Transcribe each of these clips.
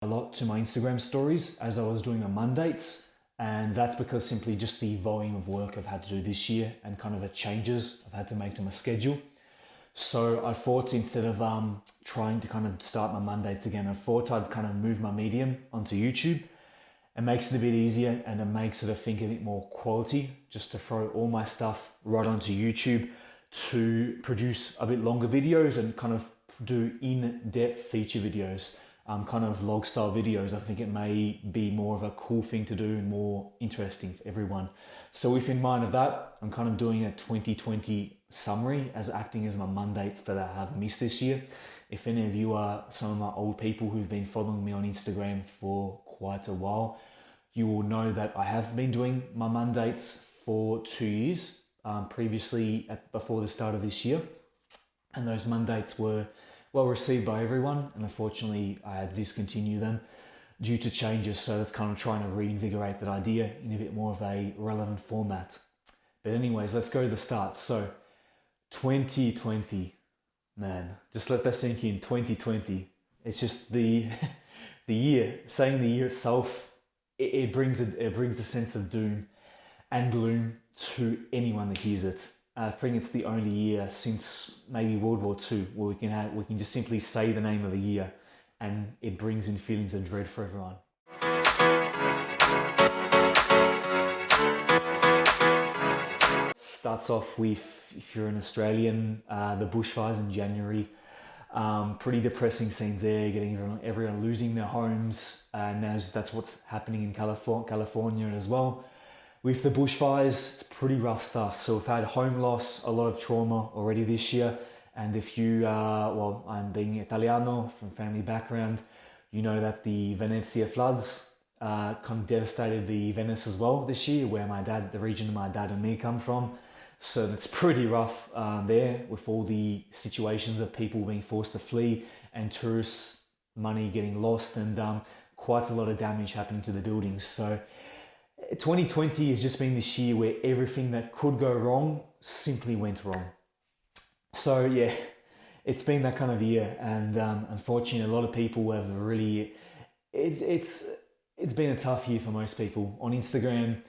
a lot to my Instagram stories as I was doing my mondates, and that's because simply just the volume of work I've had to do this year and kind of the changes I've had to make to my schedule. So I thought instead of trying to kind of start my mondates again, I thought I'd kind of move my medium onto YouTube. It makes it a bit easier and it makes it, I think, a bit more quality just to throw all my stuff right onto YouTube to produce a bit longer videos and kind of do in-depth feature videos, kind of vlog style videos. I think it may be more of a cool thing to do and more interesting for everyone. So with in mind of that, I'm kind of doing a 2020 summary as acting as my mondates that I have missed this year. If any of you are some of my old people who've been following me on Instagram for quite a while, you will know that I have been doing my mondates for 2 years, previously before the start of this year. And those mondates were well received by everyone, and unfortunately I had to discontinue them due to changes. So that's kind of trying to reinvigorate that idea in a bit more of a relevant format. But anyways, let's go to the start. So 2020, man, just let that sink in. 2020, it's just the year. Saying the year itself, it brings a sense of doom and gloom to anyone that hears it. I think it's the only year since maybe World War II where we can just simply say the name of a year and it brings in feelings of dread for everyone. Starts off with, if you're an Australian, the bushfires in January. Pretty depressing scenes there, getting everyone losing their homes, and that's what's happening in California as well. With the bushfires, it's pretty rough stuff. So we've had home loss, a lot of trauma already this year. And if you, I'm being Italiano from family background, you know that the Venezia floods kind of devastated the Venice as well this year, where the region my dad and me come from. So it's pretty rough there, with all the situations of people being forced to flee and tourists' money getting lost, and quite a lot of damage happening to the buildings. So 2020 has just been this year where everything that could go wrong simply went wrong. So yeah, it's been that kind of year, and unfortunately a lot of people have really, it's been a tough year for most people. On Instagram,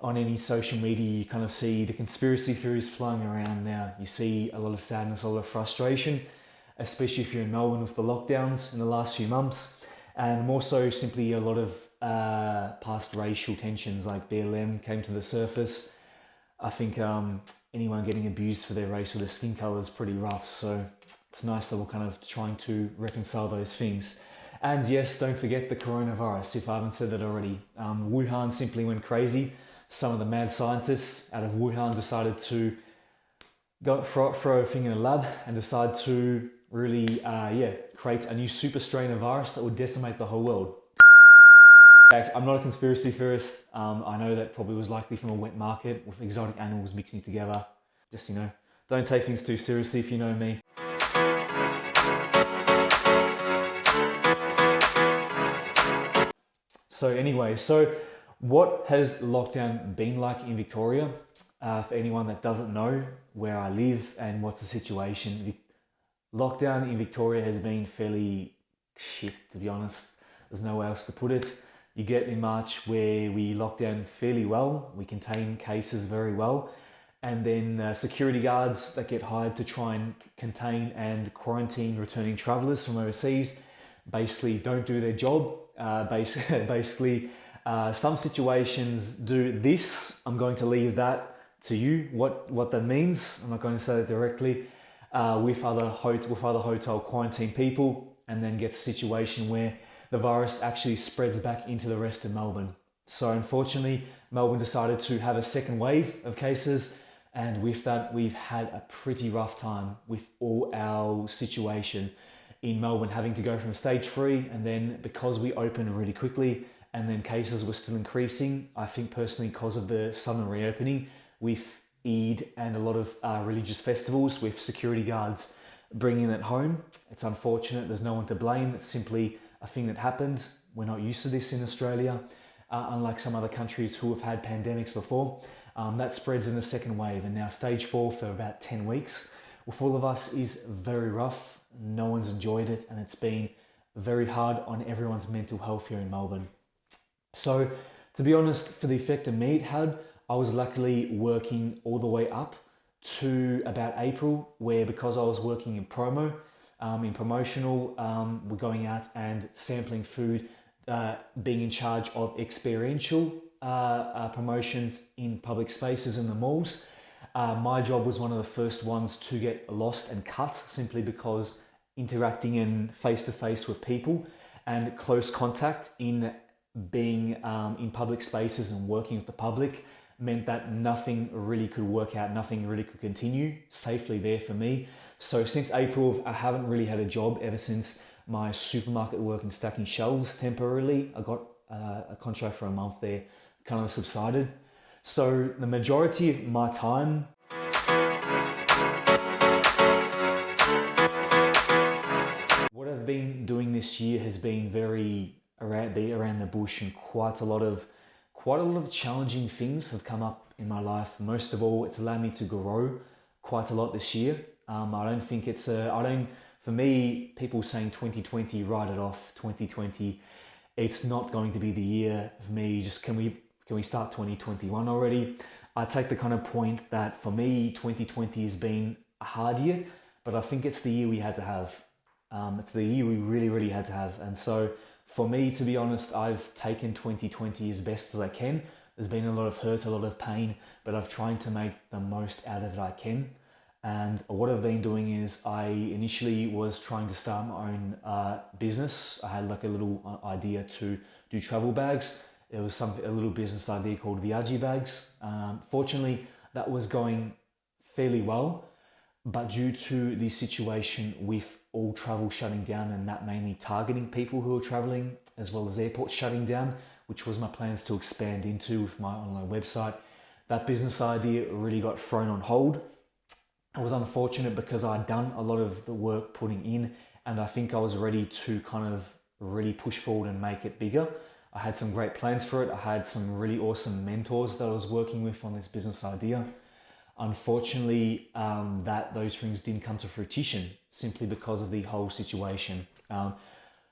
on any social media, you kind of see the conspiracy theories flying around now. You see a lot of sadness, a lot of frustration, especially if you're in Melbourne with the lockdowns in the last few months, and more so simply a lot of past racial tensions like BLM came to the surface. I think anyone getting abused for their race or their skin color is pretty rough, so it's nice that we're kind of trying to reconcile those things. And yes, don't forget the coronavirus, if I haven't said that already. Wuhan simply went crazy. Some of the mad scientists out of Wuhan decided to throw a thing in a lab and decide to really create a new super strain of virus that would decimate the whole world. I'm not a conspiracy theorist. I know that probably was likely from a wet market with exotic animals mixing together. Just, don't take things too seriously if you know me. So anyway, what has lockdown been like in Victoria? For anyone that doesn't know where I live and what's the situation, lockdown in Victoria has been fairly shit, to be honest. There's nowhere else to put it. You get in March where we lock down fairly well, we contain cases very well, and then security guards that get hired to try and contain and quarantine returning travellers from overseas basically don't do their job. Basically, some situations do this. I'm going to leave that to you, what that means. I'm not going to say it directly. With other hotel quarantine people, and then gets a situation where the virus actually spreads back into the rest of Melbourne. So unfortunately, Melbourne decided to have a second wave of cases, and with that, we've had a pretty rough time with all our situation in Melbourne having to go from stage 3, and then because we opened really quickly and then cases were still increasing, I think personally because of the summer reopening with Eid and a lot of religious festivals with security guards bringing it home. It's unfortunate, there's no one to blame, it's simply a thing that happened. We're not used to this in Australia, unlike some other countries who have had pandemics before. That spreads in the second wave, and now stage 4 for about 10 weeks with all of us is very rough. No one's enjoyed it, and it's been very hard on everyone's mental health here in Melbourne. So to be honest, for the effect of me it had, I was luckily working all the way up to about April, where because I was working in promotional, we're going out and sampling food, being in charge of experiential promotions in public spaces in the malls. My job was one of the first ones to get lost and cut, simply because interacting in face-to-face with people and close contact in being in public spaces and working with the public meant that nothing really could work out, nothing really could continue safely there for me. So since April, I haven't really had a job ever since my supermarket work and stacking shelves temporarily. I got a contract for a month there, kind of subsided. So the majority of my time what I've been doing this year has been very around the bush, and quite a lot of challenging things have come up in my life. Most of all, it's allowed me to grow quite a lot this year. I don't think for me, people saying 2020, write it off, 2020, it's not going to be the year for me. Just can we start 2021 already? I take the kind of point that for me, 2020 has been a hard year, but I think it's the year we had to have. It's the year we really, really had to have. And so for me, to be honest, I've taken 2020 as best as I can. There's been a lot of hurt, a lot of pain, but I've tried to make the most out of it I can. And what I've been doing is I initially was trying to start my own business. I had like a little idea to do travel bags. It was a little business idea called Viaggi bags. Fortunately, that was going fairly well, but due to the situation with all travel shutting down, and that mainly targeting people who are traveling, as well as airports shutting down, which was my plans to expand into with my online website, that business idea really got thrown on hold. It was unfortunate because I'd done a lot of the work putting in, and I think I was ready to kind of really push forward and make it bigger. I had some great plans for it. I had some really awesome mentors that I was working with on this business idea. Unfortunately, those things didn't come to fruition simply because of the whole situation.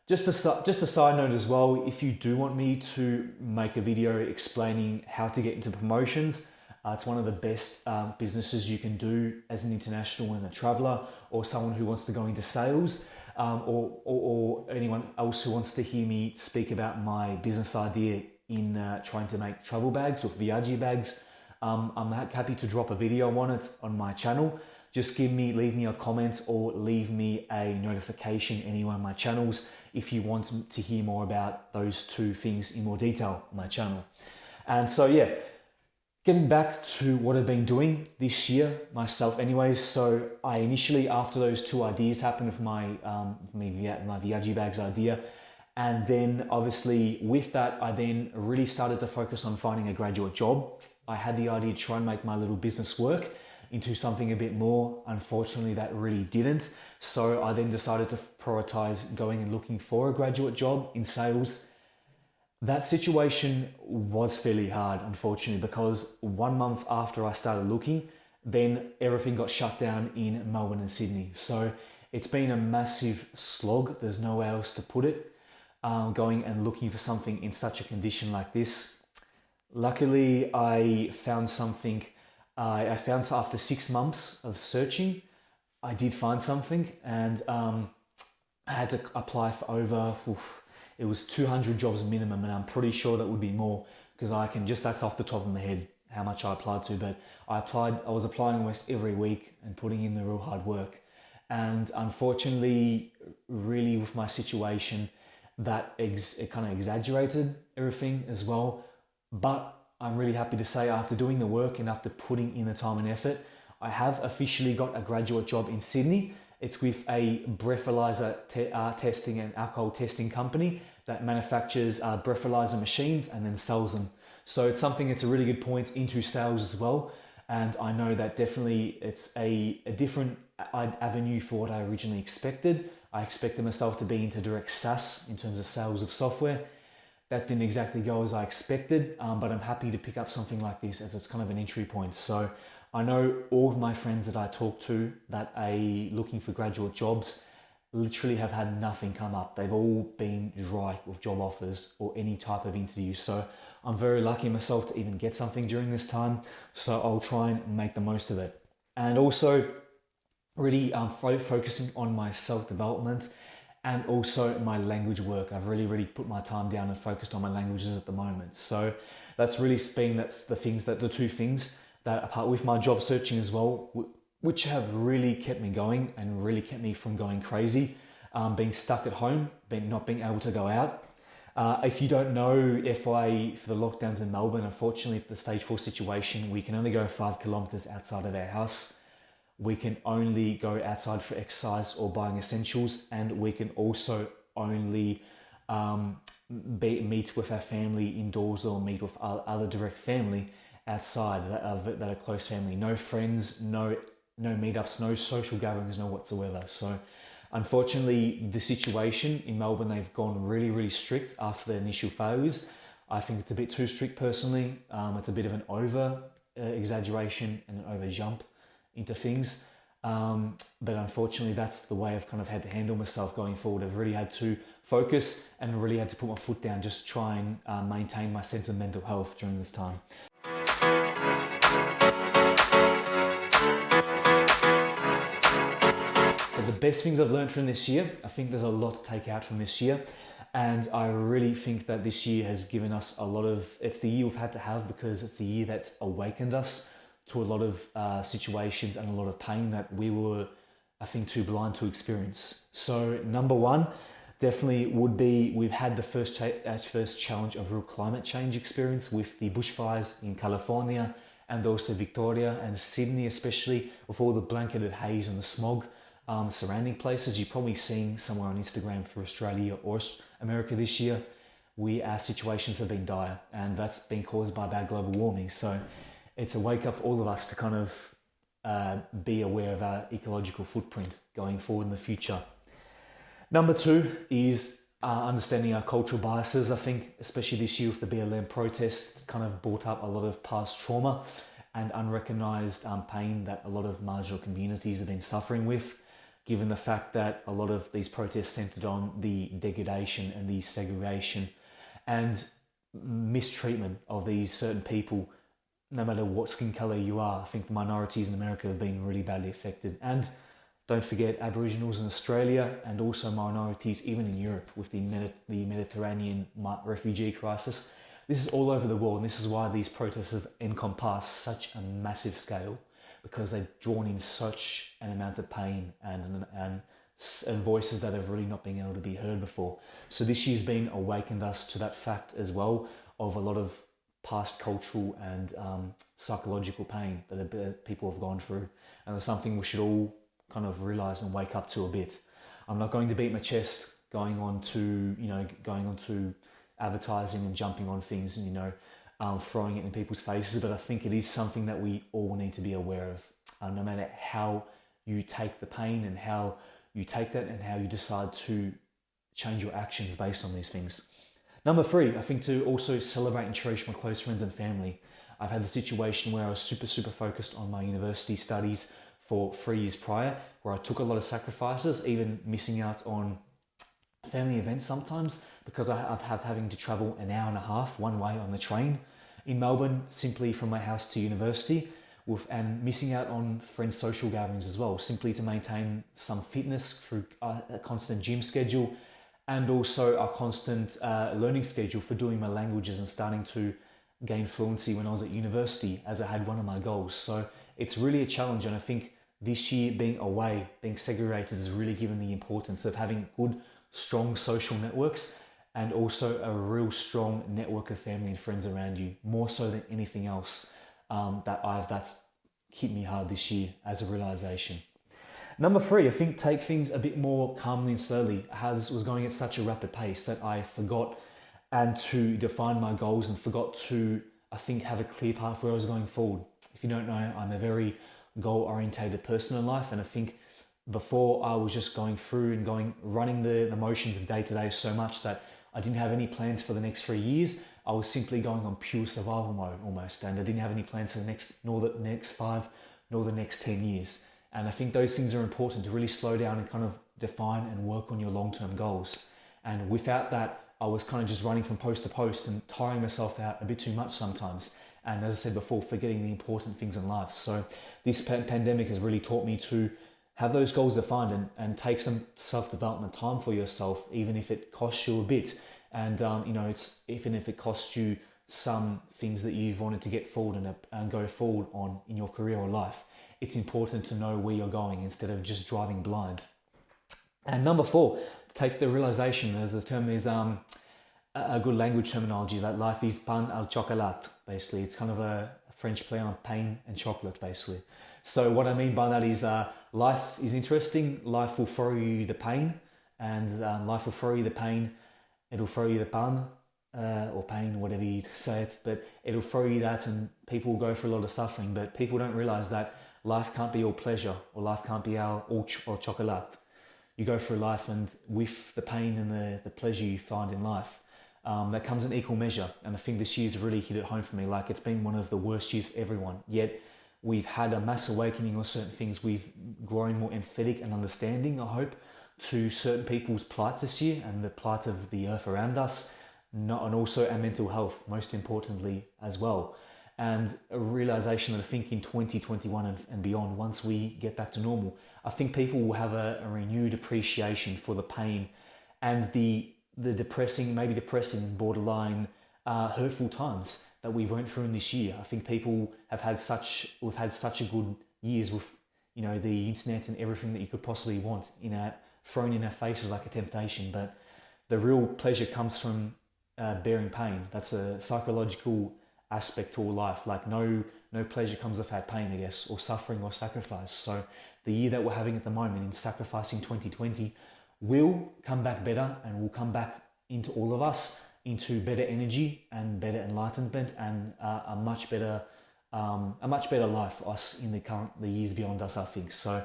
Just a side note as well, if you do want me to make a video explaining how to get into promotions, it's one of the best businesses you can do as an international and a traveler, or someone who wants to go into sales, or anyone else who wants to hear me speak about my business idea in trying to make travel bags or Viaggi bags. I'm happy to drop a video on it on my channel. Just leave me a comment or leave me a notification in any one of my channels if you want to hear more about those two things in more detail on my channel. And so yeah, getting back to what I've been doing this year myself anyways. So I initially, after those two ideas happened with my Viaggi bags idea, and then obviously with that, I then really started to focus on finding a graduate job. I had the idea to try and make my little business work into something a bit more. Unfortunately, that really didn't. So I then decided to prioritize going and looking for a graduate job in sales. That situation was fairly hard, unfortunately, because 1 month after I started looking, then everything got shut down in Melbourne and Sydney. So it's been a massive slog. There's nowhere else to put it. Going and looking for something in such a condition like this. Luckily, I found something. I found after 6 months of searching, I did find something, and I had to apply for over. It was 200 jobs minimum, and I'm pretty sure that would be more because that's off the top of my head how much I applied to. But I was applying almost every week and putting in the real hard work. And unfortunately, really with my situation, it kind of exaggerated everything as well. But I'm really happy to say after doing the work and after putting in the time and effort, I have officially got a graduate job in Sydney. It's with a breathalyzer testing and alcohol testing company that manufactures breathalyzer machines and then sells them. So it's a really good point into sales as well. And I know that definitely it's a different avenue for what I originally expected. I expected myself to be into direct SaaS in terms of sales of software. That didn't exactly go as I expected, but I'm happy to pick up something like this as it's kind of an entry point. So I know all of my friends that I talk to that are looking for graduate jobs, literally have had nothing come up. They've all been dry with job offers or any type of interview. So I'm very lucky myself to even get something during this time. So I'll try and make the most of it. And also really focusing on my self-development and also my language work. I've really put my time down and focused on my languages at the moment. So that's really been, the two things that, apart with my job searching as well, which have really kept me going and really kept me from going crazy, being stuck at home, not being able to go out. If you don't know, for the lockdowns in Melbourne, unfortunately, for the stage 4 situation, we can only go 5 kilometers outside of our house. We can only go outside for exercise or buying essentials, and we can also only meet with our family indoors or meet with other direct family outside that are close family. No friends, no meetups, no social gatherings, no whatsoever. So unfortunately, the situation in Melbourne, they've gone really strict after the initial failures. I think it's a bit too strict personally. It's a bit of an over exaggeration and an over jump into things. But unfortunately, that's the way I've kind of had to handle myself going forward. I've really had to focus and really had to put my foot down, just try and maintain my sense of mental health during this time. But the best things I've learned from this year, I think there's a lot to take out from this year. And I really think that this year has given us it's the year we've had to have, because it's the year that's awakened us to a lot of situations and a lot of pain that we were, I think, too blind to experience. So number one, definitely would be, we've had the first challenge of real climate change experience with the bushfires in California and also Victoria and Sydney, especially with all the blanketed haze and the smog surrounding places. You've probably seen somewhere on Instagram for Australia or America this year, our situations have been dire, and that's been caused by bad global warming. So it's a wake up for all of us to kind of be aware of our ecological footprint going forward in the future. Number two is understanding our cultural biases. I think especially this year with the BLM protests, kind of brought up a lot of past trauma and unrecognised pain that a lot of marginal communities have been suffering with, given the fact that a lot of these protests centred on the degradation and the segregation and mistreatment of these certain people, no matter what skin colour you are. I think the minorities in America have been really badly affected. And don't forget Aboriginals in Australia, and also minorities even in Europe with the Mediterranean refugee crisis. This is all over the world, and this is why these protests have encompassed such a massive scale, because they've drawn in such an amount of pain and voices that have really not been able to be heard before. So this year's been awakened us to that fact as well, of a lot of past cultural and psychological pain that people have gone through, and it's something we should all kind of realise and wake up to a bit. I'm not going to beat my chest going on to advertising and jumping on things and throwing it in people's faces, but I think it is something that we all need to be aware of, no matter how you take the pain and how you take that and how you decide to change your actions based on these things. Number three, I think to also celebrate and cherish my close friends and family. I've had the situation where I was super focused on my university studies for 3 years prior, where I took a lot of sacrifices, even missing out on family events sometimes, because I've having to travel an hour and a half one way on the train in Melbourne, simply from my house to university, and missing out on friends' social gatherings as well, simply to maintain some fitness through a constant gym schedule, and also a constant learning schedule for doing my languages and starting to gain fluency when I was at university, as I had one of my goals. So it's really a challenge, and I think this year being away, being segregated, has really given the importance of having good, strong social networks, and also a real strong network of family and friends around you, more so than anything else that's hit me hard this year as a realization. Number three, I think take things a bit more calmly and slowly. This was going at such a rapid pace that I forgot and to define my goals and forgot to, I think, have a clear path where I was going forward. If you don't know, I'm a very goal-orientated person in life, and I think before I was just going through and running the motions of day to day so much that I didn't have any plans for the next 3 years. I was simply going on pure survival mode almost, and I didn't have any plans for the next 5, nor the next 10 years. And I think those things are important, to really slow down and kind of define and work on your long-term goals. And without that, I was kind of just running from post to post and tiring myself out a bit too much sometimes. And as I said before, forgetting the important things in life. So this pandemic has really taught me to have those goals defined and take some self-development time for yourself, even if it costs you a bit. And, it's even if it costs you some things that you've wanted to get forward and go forward on in your career or life. It's important to know where you're going instead of just driving blind. And number 4, to take the realization, as the term is a good language terminology, that life is pan al chocolat, basically. It's kind of a French play on pain and chocolate, basically. So what I mean by that is life is interesting, life will throw you the pain, and life will throw you the pain, it'll throw you the pan, or pain, whatever you say it, but it'll throw you that, and people will go through a lot of suffering, but people don't realize that life can't be all pleasure, or life can't be all chocolate. You go through life, and with the pain and the pleasure you find in life, that comes in equal measure. And I think this year's really hit it home for me. Like, it's been one of the worst years for everyone, yet we've had a mass awakening on certain things. We've grown more empathetic and understanding, I hope, to certain people's plights this year and the plight of the earth around us, and also our mental health, most importantly as well. And a realization that I think in 2021 and beyond, once we get back to normal, I think people will have a renewed appreciation for the pain and the depressing, borderline hurtful times that we went through in this year. I think people we've had such a good years with, the internet and everything that you could possibly want thrown in our faces like a temptation. But the real pleasure comes from bearing pain. That's a psychological aspect to all life. Like no pleasure comes without pain, I guess, or suffering or sacrifice. So the year that we're having at the moment in sacrificing 2020 will come back better, and will come back into all of us into better energy and better enlightenment and a much better life for us in the years beyond us, I think. So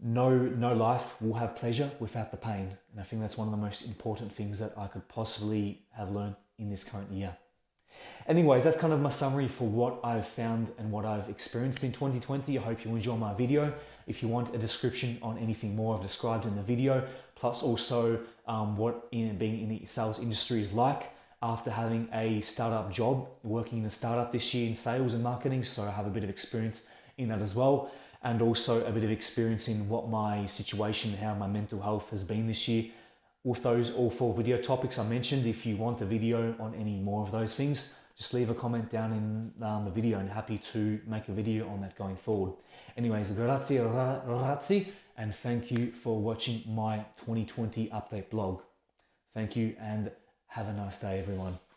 no life will have pleasure without the pain, and I think that's one of the most important things that I could possibly have learned in this current year. Anyways, that's kind of my summary for what I've found and what I've experienced in 2020. I hope you enjoy my video. If you want a description on anything more I've described in the video, plus also what being in the sales industry is like after having a startup job, working in a startup this year in sales and marketing, so I have a bit of experience in that as well, and also a bit of experience in what my situation, how my mental health has been this year. With those all 4 video topics I mentioned, if you want a video on any more of those things, just leave a comment down in the video, and happy to make a video on that going forward. Anyways, grazie ragazzi, and thank you for watching my 2020 update blog. Thank you, and have a nice day, everyone.